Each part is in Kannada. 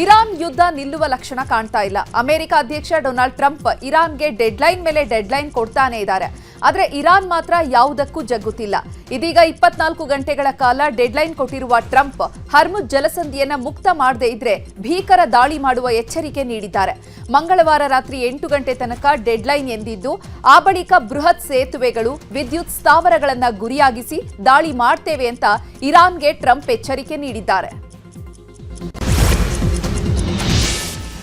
ಇರಾನ್ ಯುದ್ಧ ನಿಲ್ಲುವ ಲಕ್ಷಣ ಕಾಣ್ತಾ ಇಲ್ಲ. ಅಮೆರಿಕ ಅಧ್ಯಕ್ಷ ಡೊನಾಲ್ಡ್ ಟ್ರಂಪ್ ಇರಾನ್ಗೆ ಡೆಡ್ಲೈನ್ ಮೇಲೆ ಡೆಡ್ಲೈನ್ ಕೊಡ್ತಾನೆ ಇದ್ದಾರೆ. ಆದರೆ ಇರಾನ್ ಮಾತ್ರ ಯಾವುದಕ್ಕೂ ಜಗ್ಗುತ್ತಿಲ್ಲ. ಇದೀಗ 24 ಗಂಟೆಗಳ ಕಾಲ ಡೆಡ್ಲೈನ್ ಕೊಟ್ಟಿರುವ ಟ್ರಂಪ್ ಹರ್ಮುಜ್ ಜಲಸಂಧಿಯನ್ನ ಮುಕ್ತ ಮಾಡದೇ ಇದ್ರೆ ಭೀಕರ ದಾಳಿ ಮಾಡುವ ಎಚ್ಚರಿಕೆ ನೀಡಿದ್ದಾರೆ. ಮಂಗಳವಾರ ರಾತ್ರಿ 8 ಗಂಟೆ ತನಕ ಡೆಡ್ಲೈನ್ ಎಂದಿದ್ದು, ಆ ಬಳಿಕ ಬೃಹತ್ ಸೇತುವೆಗಳು, ವಿದ್ಯುತ್ ಸ್ಥಾವರಗಳನ್ನ ಗುರಿಯಾಗಿಸಿ ದಾಳಿ ಮಾಡ್ತೇವೆ ಅಂತ ಇರಾನ್ಗೆ ಟ್ರಂಪ್ ಎಚ್ಚರಿಕೆ ನೀಡಿದ್ದಾರೆ.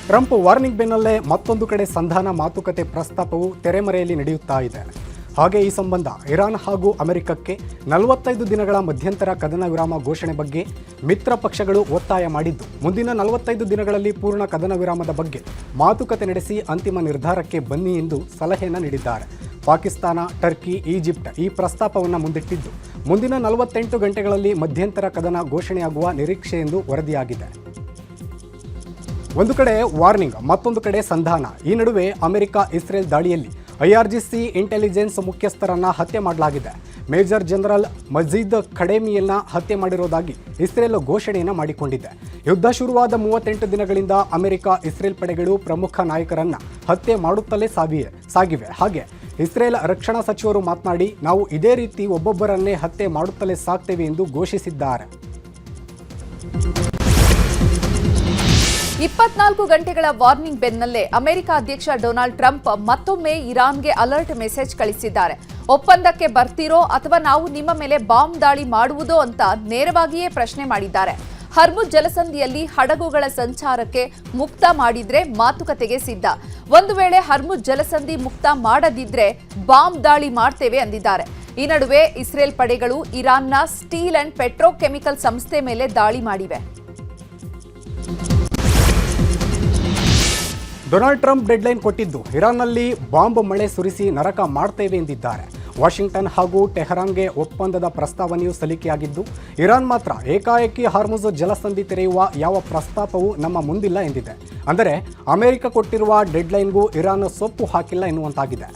ಟ್ರಂಪ್ ವಾರ್ನಿಂಗ್ ಬೆನ್ನಲ್ಲೇ ಮತ್ತೊಂದು ಕಡೆ ಸಂಧಾನ ಮಾತುಕತೆ ಪ್ರಸ್ತಾಪವು ತೆರೆಮರೆಯಲ್ಲಿ ನಡೆಯುತ್ತಾ ಇದೆ. ಹಾಗೆ ಈ ಸಂಬಂಧ ಇರಾನ್ ಹಾಗೂ ಅಮೆರಿಕಕ್ಕೆ 45 ದಿನಗಳ ಮಧ್ಯಂತರ ಕದನ ವಿರಾಮ ಘೋಷಣೆ ಬಗ್ಗೆ ಮಿತ್ರ ಪಕ್ಷಗಳು ಒತ್ತಾಯ ಮಾಡಿದ್ದು, ಮುಂದಿನ 45 ದಿನಗಳಲ್ಲಿ ಪೂರ್ಣ ಕದನ ವಿರಾಮದ ಬಗ್ಗೆ ಮಾತುಕತೆ ನಡೆಸಿ ಅಂತಿಮ ನಿರ್ಧಾರಕ್ಕೆ ಬನ್ನಿ ಎಂದು ಸಲಹೆಯನ್ನು ನೀಡಿದ್ದಾರೆ. ಪಾಕಿಸ್ತಾನ, ಟರ್ಕಿ, ಈಜಿಪ್ಟ್ ಈ ಪ್ರಸ್ತಾಪವನ್ನು ಮುಂದಿಟ್ಟಿದ್ದು, ಮುಂದಿನ 48 ಗಂಟೆಗಳಲ್ಲಿ ಮಧ್ಯಂತರ ಕದನ ಘೋಷಣೆಯಾಗುವ ನಿರೀಕ್ಷೆ ಎಂದು ವರದಿಯಾಗಿದೆ. ಒಂದು ಕಡೆ ವಾರ್ನಿಂಗ್, ಮತ್ತೊಂದು ಕಡೆ ಸಂಧಾನ. ಈ ನಡುವೆ ಅಮೆರಿಕ ಇಸ್ರೇಲ್ ದಾಳಿಯಲ್ಲಿ IRGC ಇಂಟೆಲಿಜೆನ್ಸ್ ಮುಖ್ಯಸ್ಥರನ್ನ ಹತ್ಯೆ ಮಾಡಲಾಗಿದೆ. ಮೇಜರ್ ಜನರಲ್ ಮಜೀದ್ ಖಡೇಮಿಯನ್ನ ಹತ್ಯೆ ಮಾಡಿರುವುದಾಗಿ ಇಸ್ರೇಲ್ ಘೋಷಣೆಯನ್ನು ಮಾಡಿಕೊಂಡಿದೆ. ಯುದ್ಧ ಶುರುವಾದ 38 ದಿನಗಳಿಂದ ಅಮೆರಿಕ ಇಸ್ರೇಲ್ ಪಡೆಗಳು ಪ್ರಮುಖ ನಾಯಕರನ್ನ ಹತ್ಯೆ ಮಾಡುತ್ತಲೇ ಸಾಗಿವೆ. ಹಾಗೆ ಇಸ್ರೇಲ್ ರಕ್ಷಣಾ ಸಚಿವರು ಮಾತನಾಡಿ, ನಾವು ಇದೇ ರೀತಿ ಒಬ್ಬೊಬ್ಬರನ್ನೇ ಹತ್ಯೆ ಮಾಡುತ್ತಲೇ ಸಾಕ್ತೇವೆ ಎಂದು ಘೋಷಿಸಿದ್ದಾರೆ. 24 ಗಂಟೆಗಳ ವಾರ್ನಿಂಗ್ ಬೆನ್ನಲ್ಲೇ ಅಮೆರಿಕ ಅಧ್ಯಕ್ಷ ಡೊನಾಲ್ಡ್ ಟ್ರಂಪ್ ಮತ್ತೊಮ್ಮೆ ಇರಾನ್ಗೆ ಅಲರ್ಟ್ ಮೆಸೇಜ್ ಕಳಿಸಿದ್ದಾರೆ. ಒಪ್ಪಂದಕ್ಕೆ ಬರ್ತಿರೋ ಅಥವಾ ನಾವು ನಿಮ್ಮ ಮೇಲೆ ಬಾಂಬ್ ದಾಳಿ ಮಾಡುವುದೋ ಅಂತ ನೇರವಾಗಿಯೇ ಪ್ರಶ್ನೆ ಮಾಡಿದ್ದಾರೆ. ಹರ್ಮುಜ್ ಜಲಸಂಧಿಯಲ್ಲಿ ಹಡಗುಗಳ ಸಂಚಾರಕ್ಕೆ ಮುಕ್ತ ಮಾಡಿದ್ರೆ ಮಾತುಕತೆಗೆ ಸಿದ್ಧ. ಒಂದು ವೇಳೆ ಹರ್ಮುಜ್ ಜಲಸಂಧಿ ಮುಕ್ತ ಮಾಡದಿದ್ರೆ ಬಾಂಬ್ ದಾಳಿ ಮಾಡ್ತೇವೆ ಅಂದಿದ್ದಾರೆ. ಈ ನಡುವೆ ಇಸ್ರೇಲ್ ಪಡೆಗಳು ಇರಾನ್ನ ಸ್ಟೀಲ್ ಅಂಡ್ ಪೆಟ್ರೋಕೆಮಿಕಲ್ ಸಂಸ್ಥೆ ಮೇಲೆ ದಾಳಿ ಮಾಡಿವೆ. ಡೊನಾಲ್ಡ್ ಟ್ರಂಪ್ ಡೆಡ್ಲೈನ್ ಕೊಟ್ಟಿದ್ದು, ಇರಾನ್ನಲ್ಲಿ ಬಾಂಬ್ ಮಳೆ ಸುರಿಸಿ ನರಕ ಮಾಡ್ತೇವೆ ಎಂದಿದ್ದಾರೆ. ವಾಷಿಂಗ್ಟನ್ ಹಾಗೂ ಟೆಹರಾನ್ಗೆ ಒಪ್ಪಂದದ ಪ್ರಸ್ತಾವನೆಯು ಸಲ್ಲಿಕೆಯಾಗಿದ್ದು, ಇರಾನ್ ಮಾತ್ರ ಏಕಾಏಕಿ ಹಾರ್ಮುಜ್ ಜಲಸಂಧಿ ತೆರೆಯುವ ಯಾವ ಪ್ರಸ್ತಾಪವೂ ನಮ್ಮ ಮುಂದಿಲ್ಲ ಎಂದಿದೆ. ಅಂದರೆ ಅಮೆರಿಕ ಕೊಟ್ಟಿರುವ ಡೆಡ್ಲೈನ್ಗೂ ಇರಾನ್ ಸೊಪ್ಪು ಹಾಕಿಲ್ಲ ಎನ್ನುವಂತಾಗಿದೆ.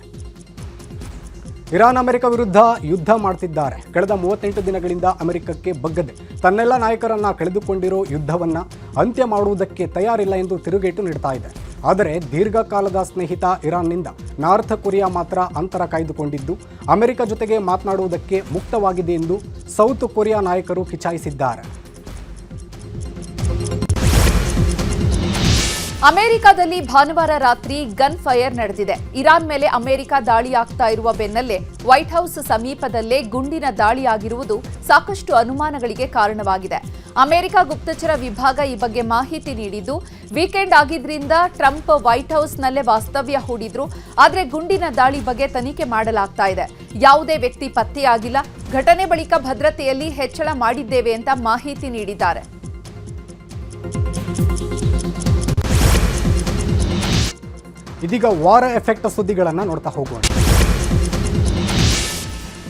ಇರಾನ್ ಅಮೆರಿಕ ವಿರುದ್ಧ ಯುದ್ಧ ಮಾಡ್ತಿದ್ದಾರೆ. ಕಳೆದ 38 ದಿನಗಳಿಂದ ಅಮೆರಿಕಕ್ಕೆ ಬಗ್ಗದೆ ತನ್ನೆಲ್ಲ ನಾಯಕರನ್ನ ಕಳೆದುಕೊಂಡಿರೋ ಯುದ್ಧವನ್ನ ಅಂತ್ಯ ಮಾಡುವುದಕ್ಕೆ ತಯಾರಿಲ್ಲ ಎಂದು ತಿರುಗೇಟು ನೀಡ್ತಾ ಇದೆ. ಆದರೆ ದೀರ್ಘಕಾಲದ ಸ್ನೇಹಿತ ಇರಾನ್ನಿಂದ ನಾರ್ತ್ ಕೊರಿಯಾ ಮಾತ್ರ ಅಂತರ ಕಾಯ್ದುಕೊಂಡಿದ್ದು, ಅಮೆರಿಕ ಜೊತೆಗೆ ಮಾತನಾಡುವುದಕ್ಕೆ ಮುಕ್ತವಾಗಿದೆ ಎಂದು ಸೌತ್ ಕೊರಿಯಾ ನಾಯಕರು ಕಿಚಾಯಿಸಿದ್ದಾರೆ. ಅಮೆರಿಕದಲ್ಲಿ ಭಾನುವಾರ ರಾತ್ರಿ ಗನ್ ಫೈರ್ ನಡೆದಿದೆ. ಇರಾನ್ ಮೇಲೆ ಅಮೆರಿಕ ದಾಳಿ ಆಗ್ತಾ ಇರುವ ಬೆನ್ನಲ್ಲೇ ವೈಟ್ ಹೌಸ್ ಸಮೀಪದಲ್ಲೇ ಗುಂಡಿನ ದಾಳಿಯಾಗಿರುವುದು ಸಾಕಷ್ಟು ಅನುಮಾನಗಳಿಗೆ ಕಾರಣವಾಗಿದೆ. ಅಮೆರಿಕ ಗುಪ್ತಚರ ವಿಭಾಗ ಈ ಬಗ್ಗೆ ಮಾಹಿತಿ ನೀಡಿದ್ದು, ವೀಕೆಂಡ್ ಆಗಿದ್ರಿಂದ ಟ್ರಂಪ್ ವೈಟ್ ಹೌಸ್ನಲ್ಲೇ ವಾಸ್ತವ್ಯ ಹೂಡಿದ್ರು. ಆದರೆ ಗುಂಡಿನ ದಾಳಿ ಬಗ್ಗೆ ತನಿಖೆ ಮಾಡಲಾಗ್ತಾ ಇದೆ. ಯಾವುದೇ ವ್ಯಕ್ತಿ ಪತ್ತೆಯಾಗಿಲ್ಲ. ಘಟನೆ ಬಳಿಕ ಭದ್ರತೆಯಲ್ಲಿ ಹೆಚ್ಚಳ ಮಾಡಿದ್ದೇವೆ ಅಂತ ಮಾಹಿತಿ ನೀಡಿದ್ದಾರೆ. ಇದೀಗ ವಾರ ಎಫೆಕ್ಟ್ ಸುದ್ದಿಗಳನ್ನು ನೋಡ್ತಾ ಹೋಗೋಣ.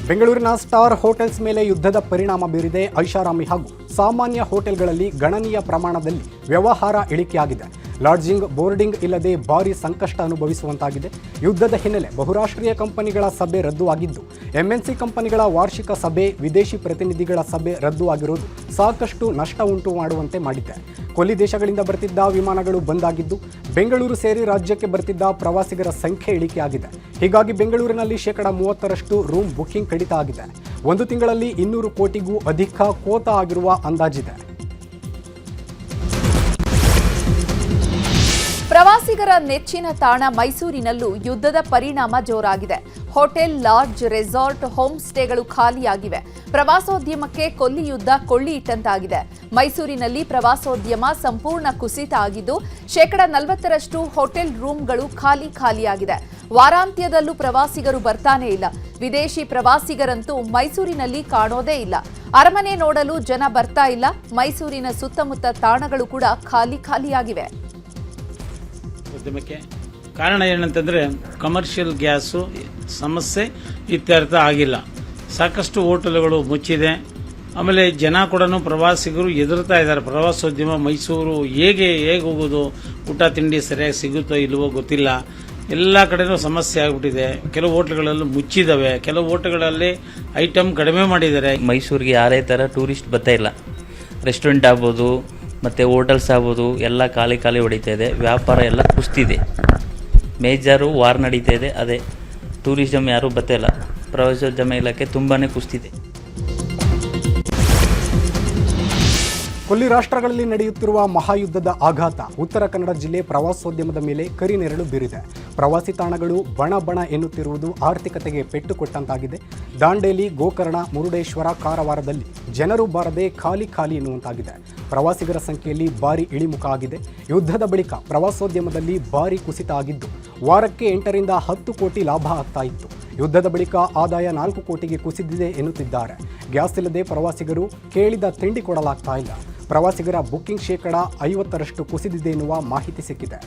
ಬೆಂಗಳೂರಿನ ಸ್ಟಾರ್ ಹೋಟೆಲ್ಸ್ ಮೇಲೆ ಯುದ್ಧದ ಪರಿಣಾಮ ಬೀರಿದೆ. ಐಷಾರಾಮಿ ಹಾಗೂ ಸಾಮಾನ್ಯ ಹೋಟೆಲ್ಗಳಲ್ಲಿ ಗಣನೀಯ ಪ್ರಮಾಣದಲ್ಲಿ ವ್ಯವಹಾರ ಇಳಿಕೆಯಾಗಿದೆ. ಲಾಡ್ಜಿಂಗ್, ಬೋರ್ಡಿಂಗ್ ಇಲ್ಲದೆ ಭಾರಿ ಸಂಕಷ್ಟ ಅನುಭವಿಸುವಂತಾಗಿದೆ. ಯುದ್ಧದ ಹಿನ್ನೆಲೆ ಬಹುರಾಷ್ಟ್ರೀಯ ಕಂಪನಿಗಳ ಸಭೆ ರದ್ದುವಾಗಿದ್ದು, MNC ಕಂಪನಿಗಳ ವಾರ್ಷಿಕ ಸಭೆ, ವಿದೇಶಿ ಪ್ರತಿನಿಧಿಗಳ ಸಭೆ ರದ್ದು ಆಗಿರುವುದು ಸಾಕಷ್ಟು ನಷ್ಟ ಉಂಟು ಮಾಡುವಂತೆ ಮಾಡಿದೆ. ಕೊಲ್ಲಿ ದೇಶಗಳಿಂದ ಬರ್ತಿದ್ದ ವಿಮಾನಗಳು ಬಂದಾಗಿದ್ದು, ಬೆಂಗಳೂರು ಸೇರಿ ರಾಜ್ಯಕ್ಕೆ ಬರ್ತಿದ್ದ ಪ್ರವಾಸಿಗರ ಸಂಖ್ಯೆ ಇಳಿಕೆಯಾಗಿದೆ. ಹೀಗಾಗಿ ಬೆಂಗಳೂರಿನಲ್ಲಿ 30% ರೂಮ್ ಬುಕಿಂಗ್ ಕಡಿತ ಆಗಿದೆ. ಒಂದು ತಿಂಗಳಲ್ಲಿ 200 ಕೋಟಿಗೂ ಅಧಿಕ ಕೋತಾ ಆಗಿರುವ ಅಂದಾಜಿದೆ. ಪ್ರವಾಸಿಗರ ನೆಚ್ಚಿನ ತಾಣ ಮೈಸೂರಿನಲ್ಲೂ ಯುದ್ಧದ ಪರಿಣಾಮ ಜೋರಾಗಿದೆ. ಹೋಟೆಲ್, ಲಾಡ್ಜ್, ರೆಸಾರ್ಟ್, ಹೋಮ್ ಸ್ಟೇಗಳು ಖಾಲಿಯಾಗಿವೆ. ಪ್ರವಾಸೋದ್ಯಮಕ್ಕೆ ಕೊಲ್ಲಿ ಯುದ್ಧ ಕೊಳ್ಳಿ ಇಟ್ಟಂತಾಗಿದೆ. ಮೈಸೂರಿನಲ್ಲಿ ಪ್ರವಾಸೋದ್ಯಮ ಸಂಪೂರ್ಣ ಕುಸಿತ ಆಗಿದ್ದು, 40% ಹೋಟೆಲ್ ರೂಮ್ಗಳು ಖಾಲಿಯಾಗಿದೆ. ವಾರಾಂತ್ಯದಲ್ಲೂ ಪ್ರವಾಸಿಗರು ಬರ್ತಾನೇ ಇಲ್ಲ. ವಿದೇಶಿ ಪ್ರವಾಸಿಗರಂತೂ ಮೈಸೂರಿನಲ್ಲಿ ಕಾಣೋದೇ ಇಲ್ಲ. ಅರಮನೆ ನೋಡಲು ಜನ ಬರ್ತಾ ಇಲ್ಲ. ಮೈಸೂರಿನ ಸುತ್ತಮುತ್ತ ತಾಣಗಳು ಕೂಡ ಖಾಲಿಯಾಗಿವೆ. ಉದ್ಯಮಕ್ಕೆ ಕಾರಣ ಏನಂತಂದರೆ, ಕಮರ್ಷಿಯಲ್ ಗ್ಯಾಸು ಸಮಸ್ಯೆ ಇತ್ಯರ್ಥ ಆಗಿಲ್ಲ. ಸಾಕಷ್ಟು ಹೋಟೆಲ್ಗಳು ಮುಚ್ಚಿದೆ. ಆಮೇಲೆ ಜನ ಕೂಡ ಪ್ರವಾಸಿಗರು ಹೆದರ್ತಾ ಇದ್ದಾರೆ. ಪ್ರವಾಸೋದ್ಯಮ ಮೈಸೂರು ಹೇಗೆ ಹೋಗೋದು, ಊಟ ತಿಂಡಿ ಸರಿಯಾಗಿ ಸಿಗುತ್ತೋ ಇಲ್ವೋ ಗೊತ್ತಿಲ್ಲ. ಎಲ್ಲ ಕಡೆನೂ ಸಮಸ್ಯೆ ಆಗಿಬಿಟ್ಟಿದೆ. ಕೆಲವು ಹೋಟೆಲ್ಗಳಲ್ಲಿ ಮುಚ್ಚಿದ್ದಾವೆ, ಕೆಲವು ಹೋಟೆಲ್ಗಳಲ್ಲಿ ಐಟಮ್ ಕಡಿಮೆ ಮಾಡಿದ್ದಾರೆ. ಮೈಸೂರಿಗೆ ಯಾರೇ ಥರ ಟೂರಿಸ್ಟ್ ಬರ್ತಾ ಇಲ್ಲ. ರೆಸ್ಟೋರೆಂಟ್ ಆಗ್ಬೋದು, ಮತ್ತು ಹೋಟೆಲ್ಸ್ ಆಗ್ಬೋದು ಎಲ್ಲ ಖಾಲಿ ಹೊಡಿತಾ ಇದೆ. ವ್ಯಾಪಾರ ಎಲ್ಲ ಕುಸ್ತಿದೆ. ಮೇಜರು ವಾರ್ ನಡೀತಾ ಇದೆ. ಅದೇ ಟೂರಿಸಮ್ ಯಾರೂ ಬರ್ತಾಯಿಲ್ಲ. ಪ್ರವಾಸೋದ್ಯಮ ಇಲಾಖೆ ತುಂಬಾ ಕುಸ್ತಿದೆ. ಕೊಲ್ಲಿ ರಾಷ್ಟ್ರಗಳಲ್ಲಿ ನಡೆಯುತ್ತಿರುವ ಮಹಾಯುದ್ಧದ ಆಘಾತ ಉತ್ತರ ಕನ್ನಡ ಜಿಲ್ಲೆ ಪ್ರವಾಸೋದ್ಯಮದ ಮೇಲೆ ಕರಿನೆರಳು ಬೀರಿದೆ. ಪ್ರವಾಸಿ ತಾಣಗಳು ಬಣ ಎನ್ನುತ್ತಿರುವುದು ಆರ್ಥಿಕತೆಗೆ ಪೆಟ್ಟು ಕೊಟ್ಟಂತಾಗಿದೆ. ದಾಂಡೇಲಿ, ಗೋಕರ್ಣ, ಮುರುಡೇಶ್ವರ, ಕಾರವಾರದಲ್ಲಿ ಜನರು ಬಾರದೆ ಖಾಲಿ ಎನ್ನುವಂತಾಗಿದೆ. ಪ್ರವಾಸಿಗರ ಸಂಖ್ಯೆಯಲ್ಲಿ ಭಾರಿ ಇಳಿಮುಖ ಆಗಿದೆ. ಯುದ್ಧದ ಬಳಿಕ ಪ್ರವಾಸೋದ್ಯಮದಲ್ಲಿ ಭಾರಿ ಕುಸಿತ ಆಗಿದ್ದು ವಾರಕ್ಕೆ 8 ರಿಂದ 10 ಕೋಟಿ ಲಾಭ ಆಗ್ತಾ ಇತ್ತು. ಯುದ್ಧದ ಬಳಿಕ ಆದಾಯ 4 ಕೋಟಿಗೆ ಕುಸಿದಿದೆ ಎನ್ನುತ್ತಿದ್ದಾರೆ. ಗ್ಯಾಸ್ ಇಲ್ಲದೆ ಪ್ರವಾಸಿಗರು ಕೇಳಿದ ತಿಂಡಿ ಕೊಡಲಾಗ್ತಾ ಇಲ್ಲ. ಪ್ರವಾಸಿಗರ ಬುಕ್ಕಿಂಗ್ ಶೇಕಡ 50ರಷ್ಟು ಕುಸಿದಿದೆ ಎನ್ನುವ ಮಾಹಿತಿ ಸಿಕ್ಕಿದೆ.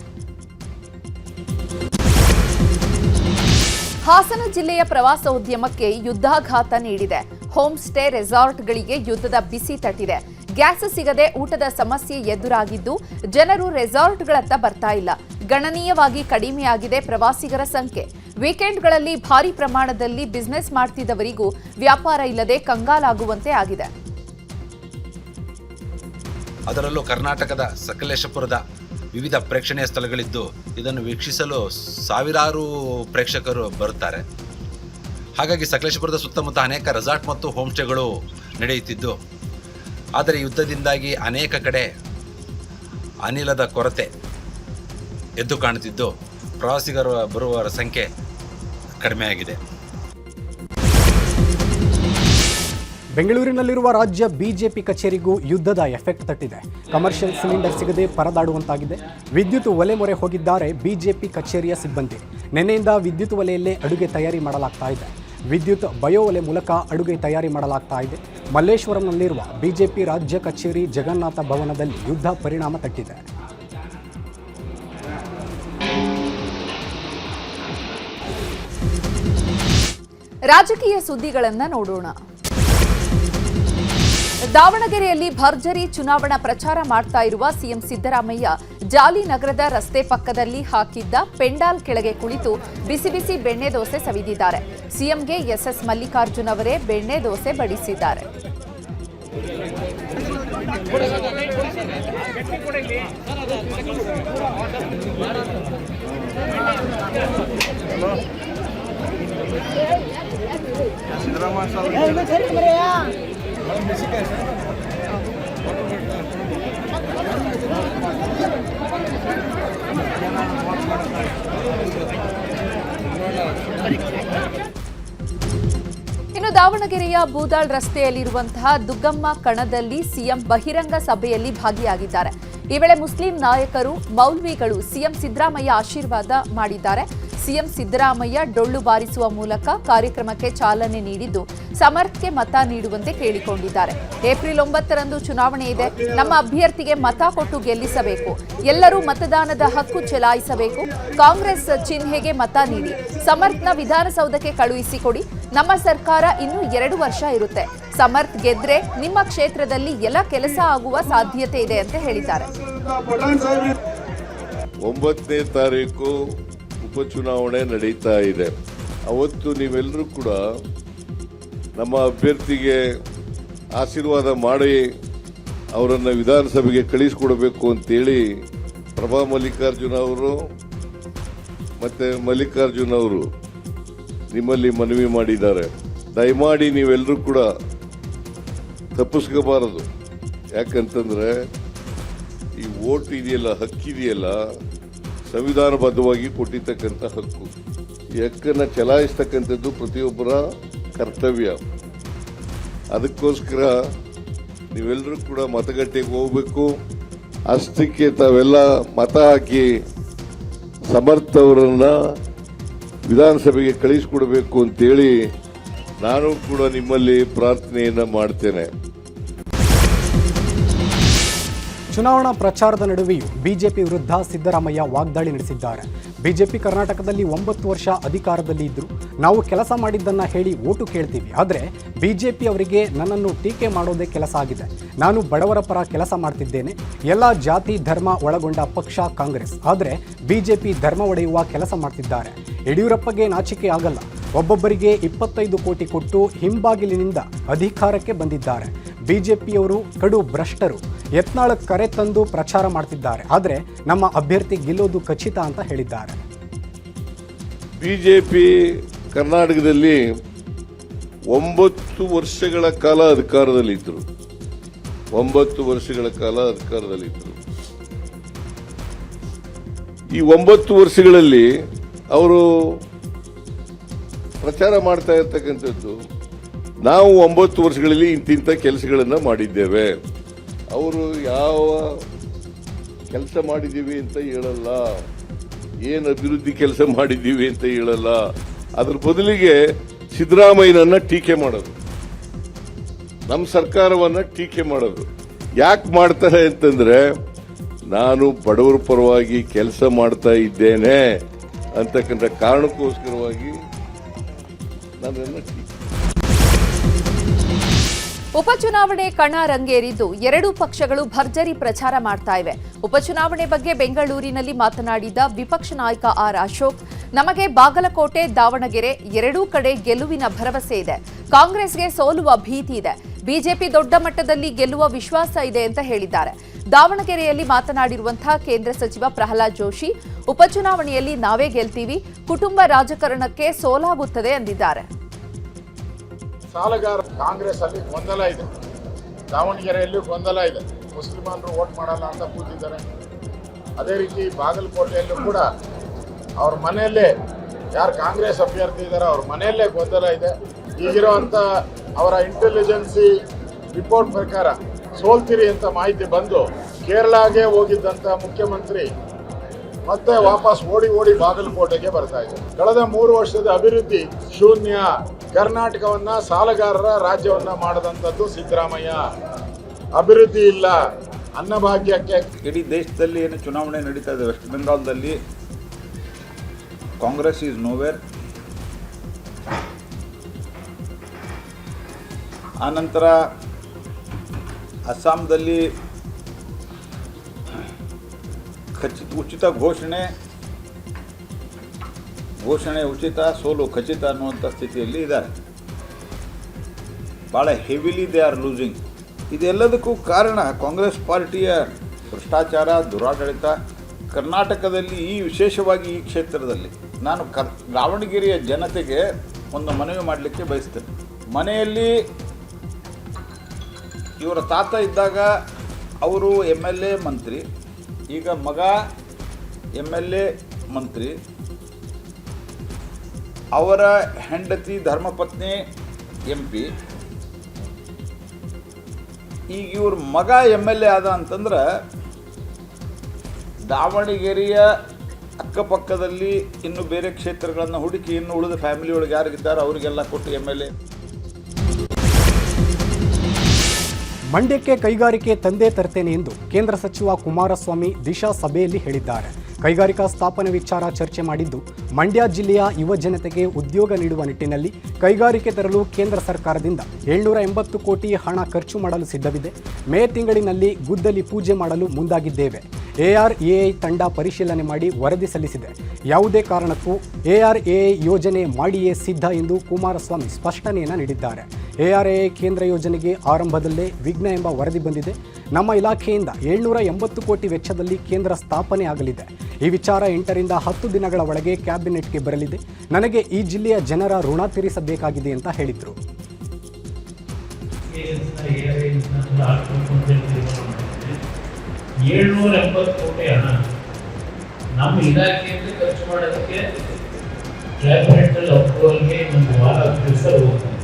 ಹಾಸನ ಜಿಲ್ಲೆಯ ಪ್ರವಾಸೋದ್ಯಮಕ್ಕೆ ಯುದ್ಧಾಘಾತ ನೀಡಿದೆ. ಹೋಮ್ ಸ್ಟೇ ರೆಸಾರ್ಟ್ಗಳಿಗೆ ಯುದ್ಧದ ಬಿಸಿ ತಟ್ಟಿದೆ. ಗ್ಯಾಸ್ ಸಿಗದೆ ಊಟದ ಸಮಸ್ಯೆ ಎದುರಾಗಿದ್ದು ಜನರು ರೆಸಾರ್ಟ್ಗಳತ್ತ ಬರ್ತಾ ಇಲ್ಲ. ಗಣನೀಯವಾಗಿ ಕಡಿಮೆಯಾಗಿದೆ ಪ್ರವಾಸಿಗರ ಸಂಖ್ಯೆ. ವೀಕೆಂಡ್ಗಳಲ್ಲಿ ಭಾರಿ ಪ್ರಮಾಣದಲ್ಲಿ ಬಿಸಿನೆಸ್ ಮಾಡ್ತಿದ್ದವರಿಗೂ ವ್ಯಾಪಾರ ಇಲ್ಲದೆ ಕಂಗಾಲಾಗುವಂತೆ ಆಗಿದೆ. ಅದರಲ್ಲೂ ಕರ್ನಾಟಕದ ಸಕಲೇಶಪುರದ ವಿವಿಧ ಪ್ರೇಕ್ಷಣೀಯ ಸ್ಥಳಗಳಿದ್ದು ಇದನ್ನು ವೀಕ್ಷಿಸಲು ಸಾವಿರಾರು ಪ್ರೇಕ್ಷಕರು ಬರುತ್ತಾರೆ. ಹಾಗಾಗಿ ಸಕಲೇಶಪುರದ ಸುತ್ತಮುತ್ತ ಅನೇಕ ರೆಸಾರ್ಟ್ ಮತ್ತು ಹೋಮ್ ಸ್ಟೇಗಳು ನಡೆಯುತ್ತಿದ್ದು, ಆದರೆ ಯುದ್ಧದಿಂದಾಗಿ ಅನೇಕ ಕಡೆ ಅನಿಲದ ಕೊರತೆ ಎದ್ದು ಕಾಣುತ್ತಿದ್ದು ಪ್ರವಾಸಿಗರು ಬರುವವರ ಸಂಖ್ಯೆ ಕಡಿಮೆಯಾಗಿದೆ. ಬೆಂಗಳೂರಿನಲ್ಲಿರುವ ರಾಜ್ಯ ಬಿಜೆಪಿ ಕಚೇರಿಗೂ ಯುದ್ಧದ ಎಫೆಕ್ಟ್ ತಟ್ಟಿದೆ. ಕಮರ್ಷಿಯಲ್ ಸಿಲಿಂಡರ್ ಸಿಗದೆ ಪರದಾಡುವಂತಾಗಿದೆ. ವಿದ್ಯುತ್ ಒಲೆ ಮೊರೆ ಹೋಗಿದ್ದಾರೆ ಬಿಜೆಪಿ ಕಚೇರಿಯ ಸಿಬ್ಬಂದಿ. ನಿನ್ನೆಯಿಂದ ವಿದ್ಯುತ್ ಒಲೆಯಲ್ಲೇ ಅಡುಗೆ ತಯಾರಿ ಮಾಡಲಾಗ್ತಾ ಇದೆ. ವಿದ್ಯುತ್ ಬಯೋ ಒಲೆ ಮೂಲಕ ಅಡುಗೆ ತಯಾರಿ ಮಾಡಲಾಗ್ತಾ ಇದೆ. ಮಲ್ಲೇಶ್ವರಂನಲ್ಲಿರುವ ಬಿಜೆಪಿ ರಾಜ್ಯ ಕಚೇರಿ ಜಗನ್ನಾಥ ಭವನದಲ್ಲಿ ಯುದ್ಧ ಪರಿಣಾಮ ತಟ್ಟಿದೆ. ರಾಜಕೀಯ ಸುದ್ದಿಗಳನ್ನು ನೋಡೋಣ. ದಾವಣಗೆರೆಯಲ್ಲಿ ಭರ್ಜರಿ ಚುನಾವಣಾ ಪ್ರಚಾರ ಮಾಡ್ತಾ ಇರುವ ಸಿಎಂ ಸಿದ್ದರಾಮಯ್ಯ ಜಾಲಿನಗರದ ರಸ್ತೆ ಪಕ್ಕದಲ್ಲಿ ಹಾಕಿದ್ದ ಪೆಂಡಾಲ್ ಕೆಳಗೆ ಕುಳಿತು ಬಿಸಿ ಬಿಸಿ ಬೆಣ್ಣೆ ದೋಸೆ ಸವಿದಿದ್ದಾರೆ. ಸಿಎಂಗೆ ಎಸ್ಎಸ್ ಮಲ್ಲಿಕಾರ್ಜುನ್ ಅವರೇ ಬೆಣ್ಣೆ ದೋಸೆ ಬಡಿಸಿದ್ದಾರೆ. ಇನ್ನು ದಾವಣಗೆರೆಯ ಬೂದಾಳ್ ರಸ್ತೆಯಲ್ಲಿರುವಂತಹ ದುಗ್ಗಮ್ಮ ಕಣದಲ್ಲಿ ಸಿಎಂ ಬಹಿರಂಗ ಸಭೆಯಲ್ಲಿ ಭಾಗಿಯಾಗಿದ್ದಾರೆ. ಈ ವೇಳೆ ಮುಸ್ಲಿಂ ನಾಯಕರು, ಮೌಲ್ವಿಗಳು ಸಿಎಂ ಸಿದ್ದರಾಮಯ್ಯ ಆಶೀರ್ವಾದ ಮಾಡಿದ್ದಾರೆ. ಸಿಎಂ ಸಿದ್ದರಾಮಯ್ಯ ಡೊಳ್ಳು ಬಾರಿಸುವ ಮೂಲಕ ಕಾರ್ಯಕ್ರಮಕ್ಕೆ ಚಾಲನೆ ನೀಡಿದ್ದು ಸಮರ್ಥ್ಗೆ ಮತ ನೀಡುವಂತೆ ಕೇಳಿಕೊಂಡಿದ್ದಾರೆ. ಏಪ್ರಿಲ್ 9ರಂದು ಚುನಾವಣೆ ಇದೆ. ನಮ್ಮ ಅಭ್ಯರ್ಥಿಗೆ ಮತ ಕೊಟ್ಟು ಗೆಲ್ಲಿಸಬೇಕು. ಎಲ್ಲರೂ ಮತದಾನದ ಹಕ್ಕು ಚಲಾಯಿಸಬೇಕು. ಕಾಂಗ್ರೆಸ್ ಚಿಹ್ನೆಗೆ ಮತ ನೀಡಿ. ಸಮರ್ಥ್ನ ವಿಧಾನಸೌಧಕ್ಕೆ ಕಳುಹಿಸಿಕೊಡಿ. ನಮ್ಮ ಸರ್ಕಾರ ಇನ್ನು 2 ವರ್ಷ ಇರುತ್ತೆ. ಸಮರ್ಥ್ ಗೆದ್ರೆ ನಿಮ್ಮ ಕ್ಷೇತ್ರದಲ್ಲಿ ಎಲ್ಲ ಕೆಲಸ ಆಗುವ ಸಾಧ್ಯತೆ ಇದೆ ಅಂತ ಹೇಳಿದ್ದಾರೆ. 9ನೇ ತಾರೀಕು ಉಪಚುನಾವಣೆ ನಡೀತಾ ಇದೆ. ಅವತ್ತು ನೀವೆಲ್ಲರೂ ಕೂಡ ನಮ್ಮ ಅಭ್ಯರ್ಥಿಗೆ ಆಶೀರ್ವಾದ ಮಾಡಿ ಅವರನ್ನು ವಿಧಾನಸಭೆಗೆ ಕಳಿಸಿಕೊಡಬೇಕು ಅಂತೇಳಿ ಪ್ರಭಾ ಮಲ್ಲಿಕಾರ್ಜುನ ಅವರು ಮತ್ತೆ ಮಲ್ಲಿಕಾರ್ಜುನ್ ಅವರು ನಿಮ್ಮಲ್ಲಿ ಮನವಿ ಮಾಡಿದ್ದಾರೆ. ದಯಮಾಡಿ ನೀವೆಲ್ಲರೂ ಕೂಡ ತಪ್ಪಿಸ್ಕೋಬಾರದು. ಯಾಕಂತಂದ್ರೆ ಈ ವೋಟ್ ಇದೆಯಲ್ಲ, ಹಕ್ಕಿದೆಯಲ್ಲ, ಸಂವಿಧಾನಬದ್ಧವಾಗಿ ಕೊಟ್ಟಿರ್ತಕ್ಕಂಥ ಹಕ್ಕು. ಈ ಹಕ್ಕನ್ನು ಚಲಾಯಿಸ್ತಕ್ಕಂಥದ್ದು ಪ್ರತಿಯೊಬ್ಬರ ಕರ್ತವ್ಯ. ಅದಕ್ಕೋಸ್ಕರ ನೀವೆಲ್ಲರೂ ಕೂಡ ಮತಗಟ್ಟೆಗೆ ಹೋಗ್ಬೇಕು. ಅಷ್ಟಕ್ಕೆ ತಾವೆಲ್ಲ ಮತ ಹಾಕಿ ಸಮರ್ಥ ಅವರನ್ನ ವಿಧಾನಸಭೆಗೆ ಕಳಿಸಿಕೊಡಬೇಕು ಅಂತೇಳಿ ನಾನು ಕೂಡ ನಿಮ್ಮಲ್ಲಿ ಪ್ರಾರ್ಥನೆಯನ್ನ ಮಾಡ್ತೇನೆ. ಚುನಾವಣಾ ಪ್ರಚಾರದ ನಡುವೆಯೂ ಬಿಜೆಪಿ ವಿರುದ್ಧ ಸಿದ್ದರಾಮಯ್ಯ ವಾಗ್ದಾಳಿ ನಡೆಸಿದ್ದಾರೆ. ಬಿಜೆಪಿ ಕರ್ನಾಟಕದಲ್ಲಿ 9 ವರ್ಷ ಅಧಿಕಾರದಲ್ಲಿ ಇದ್ರು. ನಾವು ಕೆಲಸ ಮಾಡಿದ್ದನ್ನ ಹೇಳಿ ಓಟು ಕೇಳ್ತೀವಿ. ಆದರೆ ಬಿಜೆಪಿ ಅವರಿಗೆ ನನ್ನನ್ನು ಟೀಕೆ ಮಾಡೋದೇ ಕೆಲಸ ಆಗಿದೆ. ನಾನು ಬಡವರ ಪರ ಕೆಲಸ ಮಾಡ್ತಿದ್ದೇನೆ. ಎಲ್ಲ ಜಾತಿ ಧರ್ಮ ಒಳಗೊಂಡ ಪಕ್ಷ ಕಾಂಗ್ರೆಸ್. ಆದರೆ ಬಿಜೆಪಿ ಧರ್ಮ ಒಡೆಯುವ ಕೆಲಸ ಮಾಡ್ತಿದ್ದಾರೆ. ಯಡಿಯೂರಪ್ಪಗೆ ನಾಚಿಕೆ ಆಗಲ್ಲ. ಒಬ್ಬೊಬ್ಬರಿಗೆ 25 ಕೋಟಿ ಕೊಟ್ಟು ಹಿಂಬಾಗಿಲಿನಿಂದ ಅಧಿಕಾರಕ್ಕೆ ಬಂದಿದ್ದಾರೆ. ಬಿಜೆಪಿಯವರು ಕಡು ಭ್ರಷ್ಟರು. ಯತ್ನಾಳ್ ಕರೆ ತಂದು ಪ್ರಚಾರ ಮಾಡ್ತಿದ್ದಾರೆ. ಆದರೆ ನಮ್ಮ ಅಭ್ಯರ್ಥಿ ಗೆಲ್ಲೋದು ಖಚಿತ ಅಂತ ಹೇಳಿದ್ದಾರೆ. ಬಿಜೆಪಿ ಕರ್ನಾಟಕದಲ್ಲಿ 9 ವರ್ಷಗಳ ಕಾಲ ಅಧಿಕಾರದಲ್ಲಿದ್ದರು. 9 ವರ್ಷಗಳ ಕಾಲ ಅಧಿಕಾರದಲ್ಲಿದ್ದರು. ಈ 9 ವರ್ಷಗಳಲ್ಲಿ ಅವರು ಪ್ರಚಾರ ಮಾಡ್ತಾ ಇರ್ತಕ್ಕಂಥದ್ದು, ನಾವು 9 ವರ್ಷಗಳಲ್ಲಿ ಇಂತಿಂಥ ಕೆಲಸಗಳನ್ನು ಮಾಡಿದ್ದೇವೆ, ಅವರು ಯಾವ ಕೆಲಸ ಮಾಡಿದ್ದೀವಿ ಅಂತ ಹೇಳಲ್ಲ, ಏನು ಅಭಿವೃದ್ಧಿ ಕೆಲಸ ಮಾಡಿದ್ದೀವಿ ಅಂತ ಹೇಳಲ್ಲ. ಅದ್ರ ಬದಲಿಗೆ ಸಿದ್ದರಾಮಯ್ಯನನ್ನ ಟೀಕೆ ಮಾಡೋದು, ನಮ್ಮ ಸರ್ಕಾರವನ್ನ ಟೀಕೆ ಮಾಡೋದು. ಯಾಕೆ ಮಾಡ್ತಾರೆ ಅಂತಂದ್ರೆ, ನಾನು ಬಡವರ ಪರವಾಗಿ ಕೆಲಸ ಮಾಡ್ತಾ ಇದ್ದೇನೆ ಅಂತಕ್ಕಂಥ ಕಾರಣಕ್ಕೋಸ್ಕರವಾಗಿ ನನ್ನನ್ನು ಟೀಕೆ. ಉಪಚುನಾವಣೆ ಕಣ ರಂಗೇರಿದ್ದು ಎರಡೂ ಪಕ್ಷಗಳು ಭರ್ಜರಿ ಪ್ರಚಾರ ಮಾಡ್ತಾ ಇವೆ. ಉಪಚುನಾವಣೆ ಬಗ್ಗೆ ಬೆಂಗಳೂರಿನಲ್ಲಿ ಮಾತನಾಡಿದ ವಿಪಕ್ಷ ನಾಯಕ ಆರ್ ಅಶೋಕ್, ನಮಗೆ ಬಾಗಲಕೋಟೆ, ದಾವಣಗೆರೆ ಎರಡೂ ಕಡೆ ಗೆಲುವಿನ ಭರವಸೆ ಇದೆ. ಕಾಂಗ್ರೆಸ್ಗೆ ಸೋಲುವ ಭೀತಿ ಇದೆ. ಬಿಜೆಪಿ ದೊಡ್ಡ ಮಟ್ಟದಲ್ಲಿ ಗೆಲ್ಲುವ ವಿಶ್ವಾಸ ಇದೆ ಅಂತ ಹೇಳಿದ್ದಾರೆ. ದಾವಣಗೆರೆಯಲ್ಲಿ ಮಾತನಾಡಿರುವಂತಹ ಕೇಂದ್ರ ಸಚಿವ ಪ್ರಹ್ಲಾದ್ ಜೋಶಿ, ಉಪಚುನಾವಣೆಯಲ್ಲಿ ನಾವೇ ಗೆಲ್ತೀವಿ, ಕುಟುಂಬ ರಾಜಕಾರಣಕ್ಕೆ ಸೋಲಾಗುತ್ತದೆ ಎಂದಿದ್ದಾರೆ. ಸಾಲಗಾರ ಕಾಂಗ್ರೆಸ್ ಅಲ್ಲಿ ಗೊಂದಲ ಇದೆ, ದಾವಣಗೆರೆಯಲ್ಲೂ ಗೊಂದಲ ಇದೆ. ಮುಸ್ಲಿಮರು ವೋಟ್ ಮಾಡಲ್ಲ ಅಂತ ಕೂತಿದ್ದಾರೆ. ಅದೇ ರೀತಿ ಬಾಗಲಕೋಟೆಯಲ್ಲೂ ಕೂಡ ಅವ್ರ ಮನೆಯಲ್ಲೇ ಯಾರು ಕಾಂಗ್ರೆಸ್ ಅಭ್ಯರ್ಥಿ ಇದ್ದಾರೆ ಅವ್ರ ಮನೆಯಲ್ಲೇ ಗೊಂದಲ ಇದೆ. ಈಗಿರುವಂಥ ಅವರ ಇಂಟೆಲಿಜೆನ್ಸಿ ರಿಪೋರ್ಟ್ ಪ್ರಕಾರ ಸೋಲ್ತೀರಿ ಅಂತ ಮಾಹಿತಿ ಬಂದು ಕೇರಳಗೆ ಹೋಗಿದ್ದಂಥ ಮುಖ್ಯಮಂತ್ರಿ ಮತ್ತೆ ವಾಪಸ್ ಓಡಿ ಬಾಗಲಕೋಟೆಗೆ ಬರ್ತಾ ಇದ್ದಾರೆ. ಕಳೆದ 3 ವರ್ಷದ ಅಭಿವೃದ್ಧಿ ಶೂನ್ಯ. ಕರ್ನಾಟಕವನ್ನ ಸಾಲಗಾರರ ರಾಜ್ಯವನ್ನ ಮಾಡದಂಥದ್ದು ಸಿದ್ದರಾಮಯ್ಯ. ಅಭಿವೃದ್ಧಿ ಇಲ್ಲ, ಅನ್ನಭಾಗ್ಯಕ್ಕೆ. ಇಡೀ ದೇಶದಲ್ಲಿ ಏನು ಚುನಾವಣೆ ನಡೀತಾ ಇದೆ, ವೆಸ್ಟ್ ಬೆಂಗಾಲ್ದಲ್ಲಿ ಕಾಂಗ್ರೆಸ್ ಈಸ್ ನೋವೇರ್. ಆನಂತರ ಅಸ್ಸಾಂದಲ್ಲಿ ಉಚಿತ ಘೋಷಣೆ ಉಚಿತ, ಸೋಲು ಖಚಿತ ಅನ್ನುವಂಥ ಸ್ಥಿತಿಯಲ್ಲಿ ಇದ್ದಾರೆ. ಭಾಳ ಹೆವಿಲಿ ದೇ ಆರ್ ಲೂಸಿಂಗ್. ಇದೆಲ್ಲದಕ್ಕೂ ಕಾರಣ ಕಾಂಗ್ರೆಸ್ ಪಾರ್ಟಿಯ ಭ್ರಷ್ಟಾಚಾರ, ದುರಾಡಳಿತ. ಕರ್ನಾಟಕದಲ್ಲಿ ವಿಶೇಷವಾಗಿ ಈ ಕ್ಷೇತ್ರದಲ್ಲಿ ನಾನು ದಾವಣಗೆರೆಯ ಜನತೆಗೆ ಒಂದು ಮನವಿ ಮಾಡಲಿಕ್ಕೆ ಬಯಸ್ತೇನೆ. ಮನೆಯಲ್ಲಿ ಇವರ ತಾತ ಇದ್ದಾಗ ಅವರು MLA ಮಂತ್ರಿ, ಈಗ ಮಗ MLA ಮಂತ್ರಿ, ಅವರ ಹೆಂಡತಿ ಧರ್ಮಪತ್ನಿ MP. ಈಗ ಇವ್ರ ಮಗ MLA ಆದ ಅಂತಂದ್ರೆ ದಾವಣಗೆರೆಯ ಅಕ್ಕಪಕ್ಕದಲ್ಲಿ ಇನ್ನು ಬೇರೆ ಕ್ಷೇತ್ರಗಳನ್ನು ಹುಡುಕಿ ಇನ್ನು ಉಳಿದ ಫ್ಯಾಮಿಲಿ ಒಳಗೆ ಯಾರಿಗಿದ್ದಾರೆ ಅವರಿಗೆಲ್ಲ ಕೊಟ್ಟು MLA. ಮಂಡ್ಯಕ್ಕೆ ಕೈಗಾರಿಕೆ ತಂದೆ ತರ್ತೇನೆ ಎಂದು ಕೇಂದ್ರ ಸಚಿವ ಕುಮಾರಸ್ವಾಮಿ ದಿಶಾ ಸಭೆಯಲ್ಲಿ ಹೇಳಿದ್ದಾರೆ. ಕೈಗಾರಿಕಾ ಸ್ಥಾಪನೆ ವಿಚಾರ ಚರ್ಚೆ ಮಾಡಿದ್ದು, ಮಂಡ್ಯ ಜಿಲ್ಲೆಯ ಯುವ ಜನತೆಗೆ ಉದ್ಯೋಗ ನೀಡುವ ನಿಟ್ಟಿನಲ್ಲಿ ಕೈಗಾರಿಕೆ ತರಲು ಕೇಂದ್ರ ಸರ್ಕಾರದಿಂದ 780 ಕೋಟಿ ಹಣ ಖರ್ಚು ಮಾಡಲು ಸಿದ್ಧವಿದೆ. ಮೇ ತಿಂಗಳಿನಲ್ಲಿ ಗುದ್ದಲಿ ಪೂಜೆ ಮಾಡಲು ಮುಂದಾಗಿದ್ದೇವೆ. ARAI ತಂಡ ಪರಿಶೀಲನೆ ಮಾಡಿ ವರದಿ ಸಲ್ಲಿಸಿದೆ. ಯಾವುದೇ ಕಾರಣಕ್ಕೂ ARAI ಯೋಜನೆ ಮಾಡಿಯೇ ಸಿದ್ಧ ಎಂದು ಕುಮಾರಸ್ವಾಮಿ ಸ್ಪಷ್ಟನೆಯನ್ನು ನೀಡಿದ್ದಾರೆ. ARAI ಕೇಂದ್ರ ಯೋಜನೆಗೆ ಆರಂಭದಲ್ಲೇ ವಿಘ್ನ ಎಂಬ ವರದಿ ಬಂದಿದೆ. ನಮ್ಮ ಇಲಾಖೆಯಿಂದ 780 ಕೋಟಿ ವೆಚ್ಚದಲ್ಲಿ ಕೇಂದ್ರ ಸ್ಥಾಪನೆ ಆಗಲಿದೆ. ಈ ವಿಚಾರ 8 ರಿಂದ 10 ದಿನಗಳ ಒಳಗೆ ಕ್ಯಾಬಿನೆಟ್ಗೆ ಬರಲಿದೆ. ನನಗೆ ಈ ಜಿಲ್ಲೆಯ ಜನರ ಋಣ ತೀರಿಸಬೇಕಾಗಿದೆ ಅಂತ ಹೇಳಿದರು. 780 ಕೋಟಿ ಹಣ ನಮ್ಮ ಇಲಾಖೆಯಿಂದ ಖರ್ಚು ಮಾಡೋದಕ್ಕೆ ಕ್ಯಾಬಿನೆಟ್ ಅಲ್ಲಿ ಅಪ್ರೂವಲ್ಗೆ ಒಂದು ವಾರ ದಿವಸ ಹೋಗ್ತದೆ.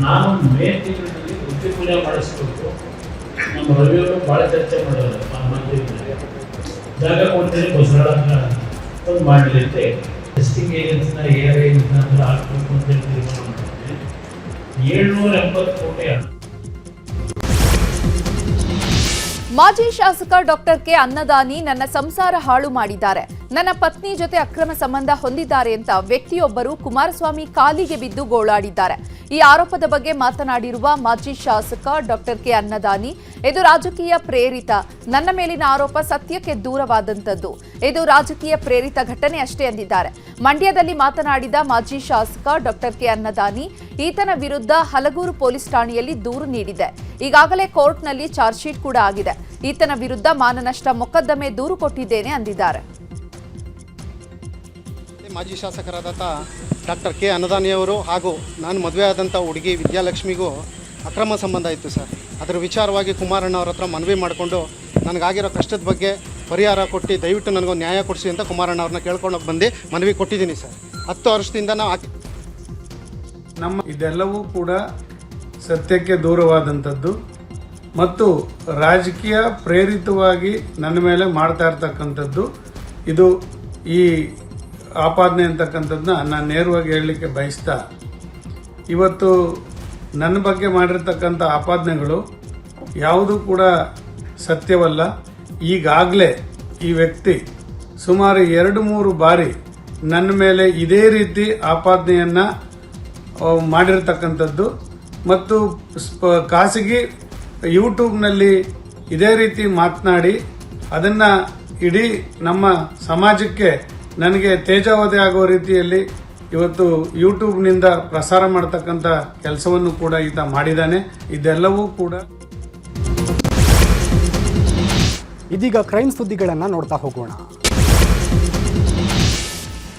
ನಾನು ಮೇ ತಿಂಗಳಲ್ಲಿ ಬುದ್ಧಿ ಪೂಜೆ ಮಾಡಿಸ್ಬೇಕು. ನಮ್ಮ ರವಿಯವರು ಭಾಳ ಚರ್ಚೆ ಮಾಡೋರು ಆ ಮಂತ್ರಿಗಳಿಗೆ ಜಾಗ ಕೊಡ್ತೀನಿ ಬಸರಾಳ ಒಂದು ಮಾಡಲಿ ಅಂತ ಟೆಸ್ಟಿಂಗ್ ಏಜೆನ್ಸಿನ ARAI ಮುಖಾಂತರ ಹಾಕಬೇಕು ಅಂತ ಹೇಳಿ ತೀರ್ಮಾನ ಮಾಡಿದ್ದೆ. 780 ಕೋಟಿ ಹಣ. ಮಾಜಿ ಶಾಸಕ ಡಾಕ್ಟರ್ ಕೆ ಅನ್ನದಾನಿ ನನ್ನ ಸಂಸಾರ ಹಾಳು ಮಾಡಿದ್ದಾರೆ, ನನ್ನ ಪತ್ನಿ ಜೊತೆ ಅಕ್ರಮ ಸಂಬಂಧ ಹೊಂದಿದ್ದಾರೆ ಅಂತ ವ್ಯಕ್ತಿಯೊಬ್ಬರು ಕುಮಾರಸ್ವಾಮಿ ಕಾಲಿಗೆ ಬಿದ್ದು ಗೋಳಾಡಿದ್ದಾರೆ. ಈ ಆರೋಪದ ಬಗ್ಗೆ ಮಾತನಾಡಿರುವ ಮಾಜಿ ಶಾಸಕ ಡಾಕ್ಟರ್ ಕೆ ಅನ್ನದಾನಿ, ಇದು ರಾಜಕೀಯ ಪ್ರೇರಿತ, ನನ್ನ ಮೇಲಿನ ಆರೋಪ ಸತ್ಯಕ್ಕೆ ದೂರವಾದಂಥದ್ದು, ಇದು ರಾಜಕೀಯ ಪ್ರೇರಿತ ಘಟನೆ ಅಷ್ಟೇ ಎಂದಿದ್ದಾರೆ. ಮಂಡ್ಯದಲ್ಲಿ ಮಾತನಾಡಿದ ಮಾಜಿ ಶಾಸಕ ಡಾಕ್ಟರ್ ಕೆ ಅನ್ನದಾನಿ, ಈತನ ವಿರುದ್ಧ ಹಲಗೂರು ಪೊಲೀಸ್ ಠಾಣೆಯಲ್ಲಿ ದೂರು ನೀಡಿದೆ. ಈಗಾಗಲೇ ಕೋರ್ಟ್ನಲ್ಲಿ ಚಾರ್ಜ್ ಶೀಟ್ ಕೂಡ ಆಗಿದೆ. ಈತನ ವಿರುದ್ಧ ಮಾನನಷ್ಟ ಮೊಕದ್ದಮೆ ದೂರು ಕೊಟ್ಟಿದ್ದೇನೆ ಅಂದಿದ್ದಾರೆ. ಮಾಜಿ ಶಾಸಕರಾದಂಥ ಡಾಕ್ಟರ್ ಕೆ ಅನ್ನದಾನಿಯವರು ಹಾಗೂ ನಾನು ಮದುವೆ ಆದಂಥ ಹುಡುಗಿ ವಿದ್ಯಾಲಕ್ಷ್ಮಿಗೂ ಅಕ್ರಮ ಸಂಬಂಧ ಇತ್ತು ಸರ್. ಅದರ ವಿಚಾರವಾಗಿ ಕುಮಾರಣ್ಣವ್ರ ಹತ್ರ ಮನವಿ ಮಾಡಿಕೊಂಡು ನನಗಾಗಿರೋ ಕಷ್ಟದ ಬಗ್ಗೆ ಪರಿಹಾರ ಕೊಟ್ಟು ದಯವಿಟ್ಟು ನನಗೊಂದು ನ್ಯಾಯ ಕೊಡಿಸಿ ಅಂತ ಕುಮಾರಣ್ಣವ್ರನ್ನ ಕೇಳ್ಕೊಂಡೋಗಿ ಬಂದು ಮನವಿ ಕೊಟ್ಟಿದ್ದೀನಿ ಸರ್. 10 ವರ್ಷದಿಂದ ನಮ್ಮ ಇದೆಲ್ಲವೂ ಕೂಡ ಸತ್ಯಕ್ಕೆ ದೂರವಾದಂಥದ್ದು ಮತ್ತು ರಾಜಕೀಯ ಪ್ರೇರಿತವಾಗಿ ನನ್ನ ಮೇಲೆ ಮಾಡ್ತಾ ಇರ್ತಕ್ಕಂಥದ್ದು. ಇದು ಈ ಆಪಾದನೆ ಅಂತಕ್ಕಂಥದ್ದನ್ನ ನಾನು ನೇರವಾಗಿ ಹೇಳಲಿಕ್ಕೆ ಬಯಸ್ತಾ, ಇವತ್ತು ನನ್ನ ಬಗ್ಗೆ ಮಾಡಿರ್ತಕ್ಕಂಥ ಆಪಾದನೆಗಳು ಯಾವುದೂ ಕೂಡ ಸತ್ಯವಲ್ಲ. ಈಗಾಗಲೇ ಈ ವ್ಯಕ್ತಿ ಸುಮಾರು 2-3 ಬಾರಿ ನನ್ನ ಮೇಲೆ ಇದೇ ರೀತಿ ಆಪಾದನೆಯನ್ನು ಮಾಡಿರ್ತಕ್ಕಂಥದ್ದು ಮತ್ತು ಖಾಸಗಿ ಯೂಟ್ಯೂಬ್ನಲ್ಲಿ ಇದೇ ರೀತಿ ಮಾತನಾಡಿ ಅದನ್ನು ಇಡೀ ನಮ್ಮ ಸಮಾಜಕ್ಕೆ ನನಗೆ ತೇಜಾವಧೆ ಆಗೋ ರೀತಿಯಲ್ಲಿ ಇವತ್ತು ಯೂಟ್ಯೂಬ್ನಿಂದ ಪ್ರಸಾರ ಮಾಡತಕ್ಕಂಥ ಕೆಲಸವನ್ನು ಕೂಡ ಈತ ಮಾಡಿದ್ದಾನೆ. ಇದೆಲ್ಲವೂ ಕೂಡ. ಇದೀಗ ಕ್ರೈಮ್ ಸುದ್ದಿಗಳನ್ನು ನೋಡ್ತಾ ಹೋಗೋಣ.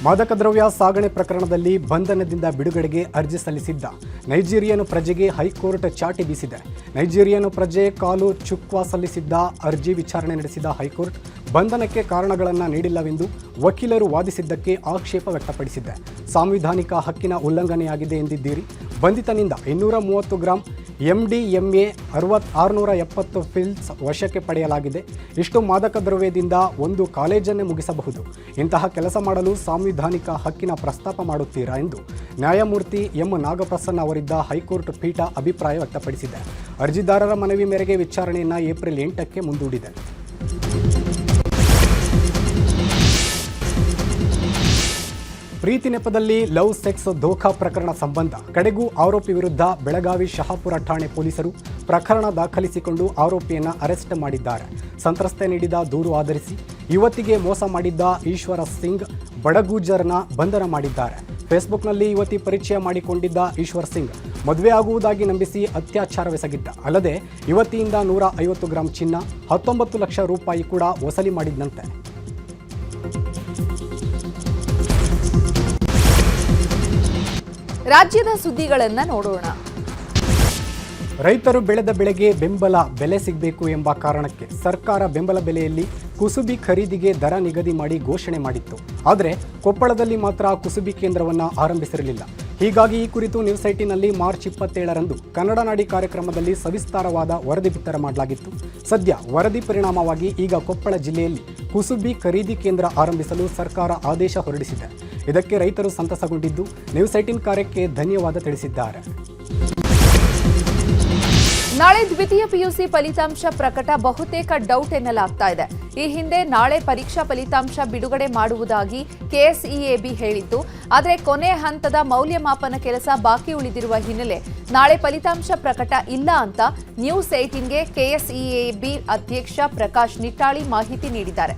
ಮಾದಕ ದ್ರವ್ಯ ಸಾಗಣೆ ಪ್ರಕರಣದಲ್ಲಿ ಬಂಧನದಿಂದ ಬಿಡುಗಡೆಗೆ ಅರ್ಜಿ ಸಲ್ಲಿಸಿದ್ದ ನೈಜೀರಿಯನ್ ಪ್ರಜೆಗೆ ಹೈಕೋರ್ಟ್ ಚಾಟಿ ಬೀಸಿದೆ. ನೈಜೀರಿಯನ್ ಪ್ರಜೆ ಕಾಲು ಚುಕ್ವಾ ಸಲ್ಲಿಸಿದ್ದ ಅರ್ಜಿ ವಿಚಾರಣೆ ನಡೆಸಿದ ಹೈಕೋರ್ಟ್ ಬಂಧನಕ್ಕೆ ಕಾರಣಗಳನ್ನು ನೀಡಿಲ್ಲವೆಂದು ವಕೀಲರು ವಾದಿಸಿದ್ದಕ್ಕೆ ಆಕ್ಷೇಪ ವ್ಯಕ್ತಪಡಿಸಿದೆ. ಸಾಂವಿಧಾನಿಕ ಹಕ್ಕಿನ ಉಲ್ಲಂಘನೆಯಾಗಿದೆ ಎಂದಿದ್ದೀರಿ. ಬಂಧಿತನಿಂದ 230 ಗ್ರಾಂ MDMA 670 ಪಿಲ್ಸ್ ವಶಕ್ಕೆ ಪಡೆಯಲಾಗಿದೆ. ಇಷ್ಟು ಮಾದಕ ದ್ರವ್ಯದಿಂದ ಒಂದು ಕಾಲೇಜನ್ನೇ ಮುಗಿಸಬಹುದು. ಇಂತಹ ಕೆಲಸ ಮಾಡಲು ಸಾಂವಿಧಾನಿಕ ಹಕ್ಕಿನ ಪ್ರಸ್ತಾಪ ಮಾಡುತ್ತೀರಾ ಎಂದು ನ್ಯಾಯಮೂರ್ತಿ ಎಂ ನಾಗಪ್ರಸನ್ನ ಅವರಿದ್ದ ಹೈಕೋರ್ಟ್ ಪೀಠ ಅಭಿಪ್ರಾಯ ವ್ಯಕ್ತಪಡಿಸಿದೆ. ಅರ್ಜಿದಾರರ ಮನವಿ ಮೇರೆಗೆ ವಿಚಾರಣೆಯನ್ನು ಏಪ್ರಿಲ್ 8ಕ್ಕೆ ಮುಂದೂಡಿದೆ. ಪ್ರೀತಿ ನೆಪದಲ್ಲಿ ಲವ್ ಸೆಕ್ಸ್ ಧೋಖಾ ಪ್ರಕರಣ ಸಂಬಂಧ ಕಡೆಗೂ ಆರೋಪಿ ವಿರುದ್ಧ ಬೆಳಗಾವಿ ಶಹಾಪುರ ಠಾಣೆ ಪೊಲೀಸರು ಪ್ರಕರಣ ದಾಖಲಿಸಿಕೊಂಡು ಆರೋಪಿಯನ್ನು ಅರೆಸ್ಟ್ ಮಾಡಿದ್ದಾರೆ. ಸಂತ್ರಸ್ತೆ ನೀಡಿದ ದೂರು ಆಧರಿಸಿ ಯುವತಿಗೆ ಮೋಸ ಮಾಡಿದ್ದ ಈಶ್ವರ ಸಿಂಗ್ ಬಡಗೂಜರ್ನ ಬಂಧನ ಮಾಡಿದ್ದಾರೆ. ಫೇಸ್ಬುಕ್ನಲ್ಲಿ ಯುವತಿ ಪರಿಚಯ ಮಾಡಿಕೊಂಡಿದ್ದ ಈಶ್ವರ್ ಸಿಂಗ್ ಮದುವೆ ಆಗುವುದಾಗಿ ನಂಬಿಸಿ ಅತ್ಯಾಚಾರವೆಸಗಿದ್ದ. ಅಲ್ಲದೆ ಯುವತಿಯಿಂದ 150 ಗ್ರಾಂ ಚಿನ್ನ, 19 ಲಕ್ಷ ರೂಪಾಯಿ ಕೂಡ ವಸೂಲಿ ಮಾಡಿದ್ದಂತೆ. ರಾಜ್ಯದ ಸುದ್ದಿಗಳನ್ನು ನೋಡೋಣ. ರೈತರು ಬೆಳೆದ ಬೆಳೆಗೆ ಬೆಲೆ ಸಿಗಬೇಕು ಎಂಬ ಕಾರಣಕ್ಕೆ ಸರ್ಕಾರ ಬೆಂಬಲ ಬೆಲೆಯಲ್ಲಿ ಕುಸುಬಿ ಖರೀದಿಗೆ ದರ ನಿಗದಿ ಮಾಡಿ ಘೋಷಣೆ ಮಾಡಿತ್ತು. ಆದರೆ ಕೊಪ್ಪಳದಲ್ಲಿ ಮಾತ್ರ ಕುಸುಬಿ ಕೇಂದ್ರವನ್ನು ಆರಂಭಿಸಿರಲಿಲ್ಲ. ಹೀಗಾಗಿ ಈ ಕುರಿತು ನ್ಯೂಸ್ 18ನಲ್ಲಿ ಮಾರ್ಚ್ 27ರಂದು ಕನ್ನಡ ನಾಡಿ ಕಾರ್ಯಕ್ರಮದಲ್ಲಿ ಸವಿಸ್ತಾರವಾದ ವರದಿ ಬಿತ್ತರ ಮಾಡಲಾಗಿತ್ತು. ಸದ್ಯ ವರದಿ ಪರಿಣಾಮವಾಗಿ ಈಗ ಕೊಪ್ಪಳ ಜಿಲ್ಲೆಯಲ್ಲಿ ಕುಸುಬಿ ಖರೀದಿ ಕೇಂದ್ರ ಆರಂಭಿಸಲು ಸರ್ಕಾರ ಆದೇಶ ಹೊರಡಿಸಿದೆ. ಇದಕ್ಕೆ ರೈತರು ಸಂತಸಗೊಂಡಿದ್ದು ನ್ಯೂಸ್ 18 ಕಾರ್ಯಕ್ಕೆ ಧನ್ಯವಾದ ತಿಳಿಸಿದ್ದಾರೆ. ನಾಳೆ ದ್ವಿತೀಯ ಪಿಯುಸಿ ಫಲಿತಾಂಶ ಪ್ರಕಟ ಬಹುತೇಕ ಡೌಟ್ ಎನ್ನಲಾಗ್ತಾ ಇದೆ. ಈ ಹಿಂದೆ ನಾಳೆ ಪರೀಕ್ಷಾ ಫಲಿತಾಂಶ ಬಿಡುಗಡೆ ಮಾಡುವುದಾಗಿ ಕೆಎಸ್ಇಎಬಿ ಹೇಳಿತ್ತು. ಆದರೆ ಕೊನೆ ಹಂತದ ಮೌಲ್ಯಮಾಪನ ಕೆಲಸ ಬಾಕಿ ಉಳಿದಿರುವ ಹಿನ್ನೆಲೆ ನಾಳೆ ಫಲಿತಾಂಶ ಪ್ರಕಟ ಇಲ್ಲ ಅಂತ ನ್ಯೂಸ್ 18ಗೆ ಕೆಎಸ್ಇಎಬಿ ಅಧ್ಯಕ್ಷ ಪ್ರಕಾಶ್ ನಿಟ್ಟಾಳಿ ಮಾಹಿತಿ ನೀಡಿದ್ದಾರೆ.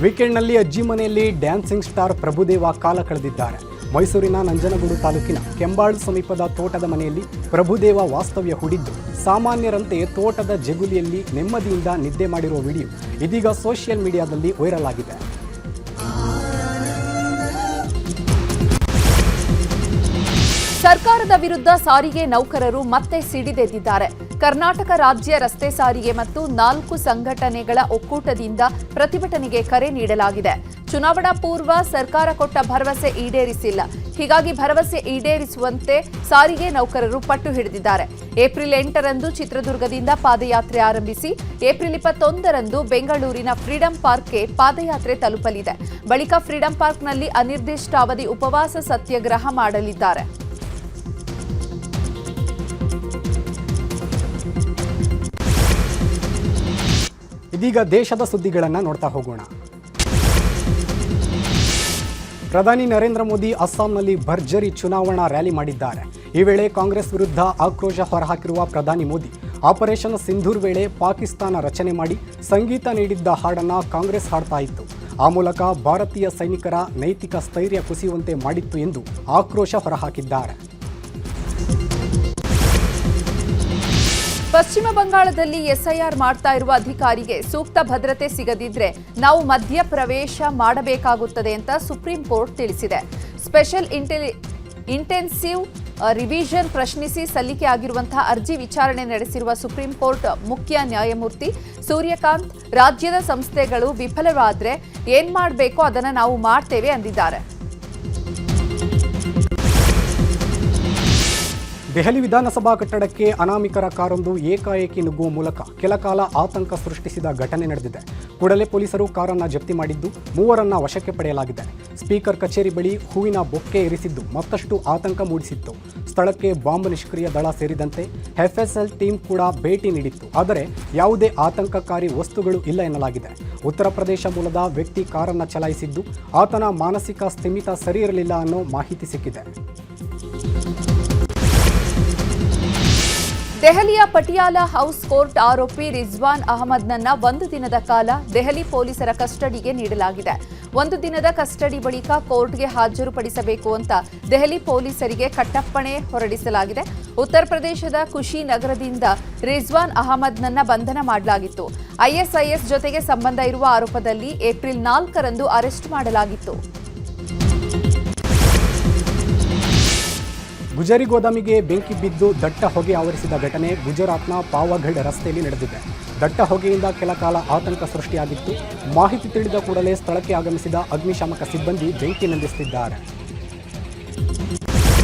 ವೀಕೆಂಡ್ನಲ್ಲಿ ಅಜ್ಜಿ ಮನೆಯಲ್ಲಿ ಡ್ಯಾನ್ಸಿಂಗ್ ಸ್ಟಾರ್ ಪ್ರಭುದೇವ ಕಾಲ ಕಳೆದಿದ್ದಾರೆ. ಮೈಸೂರಿನ ನಂಜನಗೂಡು ತಾಲೂಕಿನ ಕೆಂಬಾಳು ಸಮೀಪದ ತೋಟದ ಮನೆಯಲ್ಲಿ ಪ್ರಭುದೇವ ವಾಸ್ತವ್ಯ ಹೂಡಿದ್ದು ಸಾಮಾನ್ಯರಂತೆ ತೋಟದ ಜಗುಲಿಯಲ್ಲಿ ನೆಮ್ಮದಿಯಿಂದ ನಿದ್ದೆ ಮಾಡಿರುವ ವಿಡಿಯೋ ಇದೀಗ ಸೋಷಿಯಲ್ ಮೀಡಿಯಾದಲ್ಲಿ ವೈರಲ್ ಆಗಿದೆ. ಸರ್ಕಾರದ ವಿರುದ್ಧ ಸಾರಿಗೆ ನೌಕರರು ಮತ್ತೆ ಸಿಡಿದೆದ್ದಿದ್ದಾರೆ. ಕರ್ನಾಟಕ ರಾಜ್ಯ ರಸ್ತೆ ಸಾರಿಗೆ ಮತ್ತು 4 ಸಂಘಟನೆಗಳ ಒಕ್ಕೂಟದಿಂದ ಪ್ರತಿಭಟನೆಗೆ ಕರೆ ನೀಡಲಾಗಿದೆ. ಚುನಾವಣಾ ಪೂರ್ವ ಸರ್ಕಾರ ಕೊಟ್ಟ ಭರವಸೆ ಈಡೇರಿಸಿಲ್ಲ. ಹೀಗಾಗಿ ಭರವಸೆ ಈಡೇರಿಸುವಂತೆ ಸಾರಿಗೆ ನೌಕರರು ಪಟ್ಟು ಹಿಡಿದಿದ್ದಾರೆ. ಏಪ್ರಿಲ್ 8ರಂದು ಚಿತ್ರದುರ್ಗದಿಂದ ಪಾದಯಾತ್ರೆ ಆರಂಭಿಸಿ ಏಪ್ರಿಲ್ 21ರಂದು ಬೆಂಗಳೂರಿನ ಫ್ರೀಡಂ ಪಾರ್ಕ್ಗೆ ಪಾದಯಾತ್ರೆ ತಲುಪಲಿದೆ. ಬಳಿಕ ಫ್ರೀಡಂ ಪಾರ್ಕ್ನಲ್ಲಿ ಅನಿರ್ದಿಷ್ಟಾವಧಿ ಉಪವಾಸ ಸತ್ಯಾಗ್ರಹ ಮಾಡಲಿದ್ದಾರೆ. ಇದೀಗ ದೇಶದ ಸುದ್ದಿಗಳನ್ನು ನೋಡ್ತಾ ಹೋಗೋಣ. ಪ್ರಧಾನಿ ನರೇಂದ್ರ ಮೋದಿ ಅಸ್ಸಾಂನಲ್ಲಿ ಭರ್ಜರಿ ಚುನಾವಣಾ ರ್ಯಾಲಿ ಮಾಡಿದ್ದಾರೆ. ಈ ವೇಳೆ ಕಾಂಗ್ರೆಸ್ ವಿರುದ್ಧ ಆಕ್ರೋಶ ಹೊರಹಾಕಿರುವ ಪ್ರಧಾನಿ ಮೋದಿ ಆಪರೇಷನ್ ಸಿಂಧೂರ್ ವೇಳೆ ಪಾಕಿಸ್ತಾನ ರಚನೆ ಮಾಡಿ ಸಂಗೀತ ನೀಡಿದ್ದ ಹಾಡನ್ನು ಕಾಂಗ್ರೆಸ್ ಹಾಡ್ತಾ ಇತ್ತು. ಆ ಮೂಲಕ ಭಾರತೀಯ ಸೈನಿಕರ ನೈತಿಕ ಸ್ಥೈರ್ಯ ಕುಸಿಯುವಂತೆ ಮಾಡಿತ್ತು ಎಂದು ಆಕ್ರೋಶ ಹೊರಹಾಕಿದ್ದಾರೆ. ಪಶ್ಚಿಮ ಬಂಗಾಳದಲ್ಲಿ ಎಸ್ಐಆರ್ ಮಾಡ್ತಾ ಇರುವ ಅಧಿಕಾರಿಗೆ ಸೂಕ್ತ ಭದ್ರತೆ ಸಿಗದಿದ್ರೆ ನಾವು ಮಧ್ಯ ಪ್ರವೇಶ ಮಾಡಬೇಕಾಗುತ್ತದೆ ಅಂತ ಸುಪ್ರೀಂ ಕೋರ್ಟ್ ತಿಳಿಸಿದೆ. ಸ್ಪೆಷಲ್ ಇಂಟೆನ್ಸಿವ್ ರಿವಿಷನ್ ಪ್ರಶ್ನಿಸಿ ಸಲ್ಲಿಕೆ ಆಗಿರುವಂತಹ ಅರ್ಜಿ ವಿಚಾರಣೆ ನಡೆಸಿರುವ ಸುಪ್ರೀಂ ಕೋರ್ಟ್ ಮುಖ್ಯ ನ್ಯಾಯಮೂರ್ತಿ ಸೂರ್ಯಕಾಂತ್ ರಾಜ್ಯದ ಸಂಸ್ಥೆಗಳು ವಿಫಲವಾದರೆ ಏನ್ ಮಾಡಬೇಕೋ ಅದನ್ನು ನಾವು ಮಾಡ್ತೇವೆ ಅಂದಿದ್ದಾರೆ. ದೆಹಲಿ ವಿಧಾನಸಭಾ ಕಟ್ಟಡಕ್ಕೆ ಅನಾಮಿಕರ ಕಾರೊಂದು ಏಕಾಏಕಿ ನುಗ್ಗುವ ಮೂಲಕ ಕೆಲಕಾಲ ಆತಂಕ ಸೃಷ್ಟಿಸಿದ ಘಟನೆ ನಡೆದಿದೆ. ಕೂಡಲೇ ಪೊಲೀಸರು ಕಾರನ್ನು ಜಪ್ತಿ ಮಾಡಿದ್ದು 3ರನ್ನ ವಶಕ್ಕೆ ಪಡೆಯಲಾಗಿದೆ. ಸ್ಪೀಕರ್ ಕಚೇರಿ ಬಳಿ ಹೂವಿನ ಬೊಕ್ಕೆ ಇರಿಸಿದ್ದು ಮತ್ತಷ್ಟು ಆತಂಕ ಮೂಡಿಸಿತ್ತು. ಸ್ಥಳಕ್ಕೆ ಬಾಂಬ್ ನಿಷ್ಕ್ರಿಯ ದಳ ಸೇರಿದಂತೆ ಎಫ್ಎಸ್ಎಲ್ ಟೀಮ್ ಕೂಡ ಭೇಟಿ ನೀಡಿತ್ತು. ಆದರೆ ಯಾವುದೇ ಆತಂಕಕಾರಿ ವಸ್ತುಗಳು ಇಲ್ಲ ಎನ್ನಲಾಗಿದೆ. ಉತ್ತರ ಪ್ರದೇಶ ಮೂಲದ ವ್ಯಕ್ತಿ ಕಾರನ್ನು ಚಲಾಯಿಸಿದ್ದು ಆತನ ಮಾನಸಿಕ ಸ್ಥಿಮಿತ ಸರಿ ಇರಲಿಲ್ಲ ಅನ್ನೋ ಮಾಹಿತಿ ಸಿಕ್ಕಿದೆ. ದೆಹಲಿಯ ಪಟಿಯಾಲ ಹೌಸ್ ಕೋರ್ಟ್ ಆರೋಪಿ ರಿಜ್ವಾನ್ ಅಹಮದ್ನನ್ನ 1 ದಿನದ ಕಾಲ ದೆಹಲಿ ಪೊಲೀಸರ ಕಸ್ಟಡಿಗೆ ನೀಡಲಾಗಿದೆ. 1 ದಿನದ ಕಸ್ಟಡಿ ಬಳಿಕ ಕೋರ್ಟ್ಗೆ ಹಾಜರುಪಡಿಸಬೇಕು ಅಂತ ದೆಹಲಿ ಪೊಲೀಸರಿಗೆ ಕಟ್ಟಪ್ಪಣೆ ಹೊರಡಿಸಲಾಗಿದೆ. ಉತ್ತರ ಪ್ರದೇಶದ ಖುಷಿ ನಗರದಿಂದ ರಿಜ್ವಾನ್ ಅಹಮದ್ನನ್ನ ಬಂಧನ ಮಾಡಲಾಗಿತ್ತು. ಐಎಸ್ಐಎಸ್ ಜೊತೆಗೆ ಸಂಬಂಧ ಇರುವ ಆರೋಪದಲ್ಲಿ ಏಪ್ರಿಲ್ 4ರಂದು ಅರೆಸ್ಟ್ ಮಾಡಲಾಗಿತ್ತು. ಗುಜರಿ ಗೋದಾಮಿಗೆ ಬೆಂಕಿ ಬಿದ್ದು ದಟ್ಟ ಹೊಗೆ ಆವರಿಸಿದ ಘಟನೆ ಗುಜರಾತ್ನ ಪಾವಗಢ್ ರಸ್ತೆಯಲ್ಲಿ ನಡೆದಿದೆ. ದಟ್ಟ ಹೊಗೆಯಿಂದ ಕೆಲಕಾಲ ಆತಂಕ ಸೃಷ್ಟಿಯಾಗಿತ್ತು. ಮಾಹಿತಿ ತಿಳಿದ ಕೂಡಲೇ ಸ್ಥಳಕ್ಕೆ ಆಗಮಿಸಿದ ಅಗ್ನಿಶಾಮಕ ಸಿಬ್ಬಂದಿ ಬೆಂಕಿ ನಂದಿಸುತ್ತಿದ್ದಾರೆ.